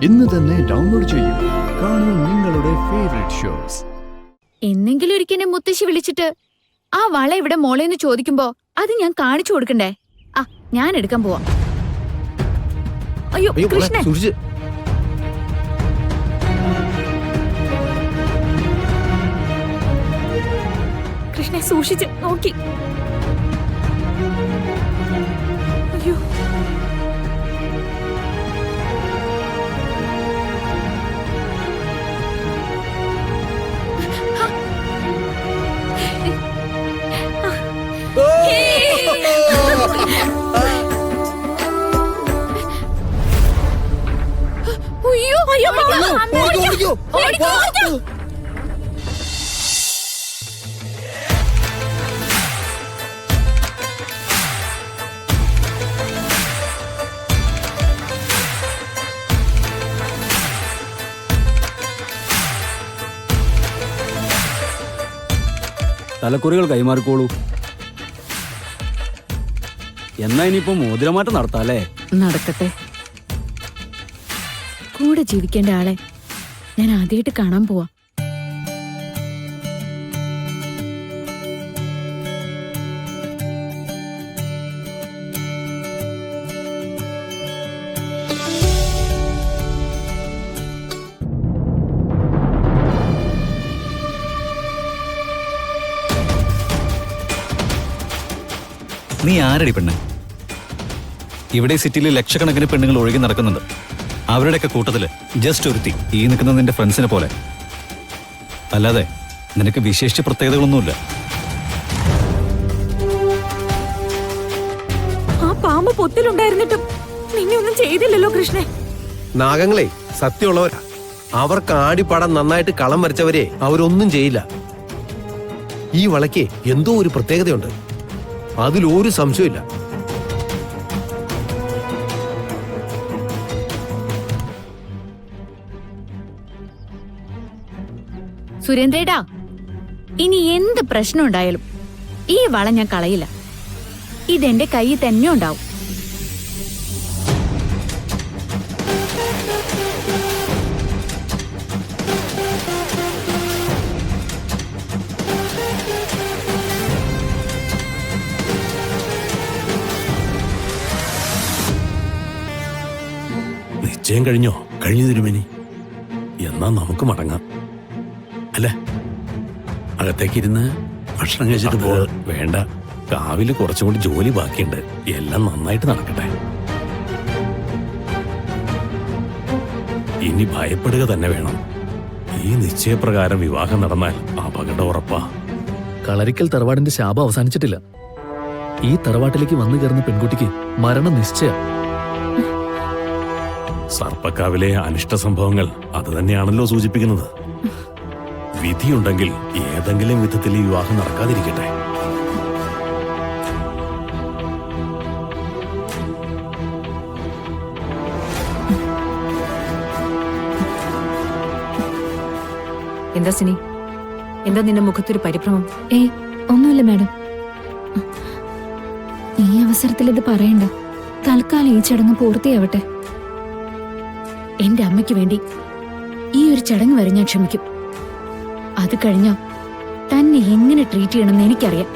ഇന്ന് തന്നെ ഡൗൺലോഡ് ചെയ്യൂ. കാണൂ നിങ്ങളുടെ ഫേവറേറ്റ് ഷോസ്. എന്നെങ്കിലും ഒരിക്കൽ മുത്തശ്ശി വിളിച്ചിട്ട് ആ വള ഇവിടെ മോളേന്ന് ചോദിക്കുമ്പോ അത് ഞാൻ കാണിച്ചു കൊടുക്കണ്ടേ? ആ, ഞാൻ എടുക്കാൻ പോവാ. അയ്യോ കൃഷ്ണൻ, കൃഷ്ണനെ സൂക്ഷിച്ച് നോക്കി. അയ്യോ, തലക്കുറികൾ കൈമാറിക്കോളൂ. എന്നാ ഇനിയിപ്പോ മോതിരമാറ്റം നടത്താല്ലേ? നടക്കട്ടെ. കൂടെ ജീവിക്കേണ്ട ആളെ ഞാൻ ആദ്യമായിട്ട് കാണാൻ പോവാ. നീ ആരടി പെണ്ണ്? ഇവിടെ സിറ്റിയിൽ ലക്ഷക്കണക്കിന് പെണ്ണുങ്ങൾ ഒഴുകി നടക്കുന്നുണ്ട്. അവരുടെയൊക്കെ കൂട്ടത്തില് ജസ്റ്റ് ഒരുത്തി ഈ നിൽക്കുന്ന നിന്റെ ഫ്രണ്ട്സിനെ പോലെ. അല്ലാതെ നിനക്ക് വിശേഷിച്ച പ്രത്യേകതകളൊന്നുമില്ല. ആ പാമ്പ് പൊത്തിലുണ്ടായിരുന്നിട്ടും നിന്നെ ഒന്നും ചെയ്തില്ലല്ലോ കൃഷ്ണേ. നാഗങ്ങളെ സത്യമുള്ളവരാ. അവർക്ക് ആടിപ്പാടാൻ നന്നായിട്ട് കളം വരച്ചവരെ അവരൊന്നും ചെയ്യില്ല. ഈ വളയ്ക്ക് എന്തോ ഒരു പ്രത്യേകതയുണ്ട്, അതിലൊരു സംശയമില്ല. സുരേന്ദ്രേടാ, ഇനി എന്ത് പ്രശ്നം ഉണ്ടായാലും ഈ വള ഞാൻ കളയില്ല. ഇതെന്റെ കയ്യിൽ തന്നെ ഉണ്ടാവും. നിശ്ചയം കഴിഞ്ഞോ? കഴിഞ്ഞു തിരുമേനി. എന്നാ നമുക്ക് മടങ്ങാം. അല്ല, അകത്തേക്കിരുന്ന് ഭക്ഷണം കഴിച്ചിട്ട് പോ. വേണ്ട, കാവില് കുറച്ചും കൂടി ജോലി ബാക്കിയുണ്ട്. എല്ലാം നന്നായിട്ട് നടക്കട്ടെ. ഇനി ഭയപ്പെടുക തന്നെ വേണം. ഈ നിശ്ചയപ്രകാരം വിവാഹം നടന്നാൽ അപകടം ഉറപ്പാ. കളരിക്കൽ തറവാടിന്റെ ശാപം അവസാനിച്ചിട്ടില്ല. ഈ തറവാട്ടിലേക്ക് വന്നു കയറുന്ന പെൺകുട്ടിക്ക് മരണം നിശ്ചയ. സർപ്പക്കാവിലെ അനിഷ്ട സംഭവങ്ങൾ അത് തന്നെയാണല്ലോ സൂചിപ്പിക്കുന്നത്. വിധിയുണ്ടെങ്കിൽ ഏതെങ്കിലും വിധത്തിൽ ഈ വിവാഹം നടക്കാതിരിക്കട്ടെ. എന്താ സിനി, എന്താ നിന്റെ മുഖത്തൊരു പരിഭ്രമം? ഏയ്, ഒന്നുമില്ല മാഡം. ഈ അവസരത്തിൽ ഇത് പറയണ്ട. തൽക്കാലം ഈ ചടങ്ങ് പൂർത്തിയാവട്ടെ. എന്റെ അമ്മയ്ക്ക് വേണ്ടി ഈ ഒരു ചടങ്ങ് വരെ ഞാൻ ക്ഷമിക്കും. അത് കഴിഞ്ഞാ തന്നെ എങ്ങനെ ട്രീറ്റ് ചെയ്യണമെന്ന് എനിക്കറിയാം.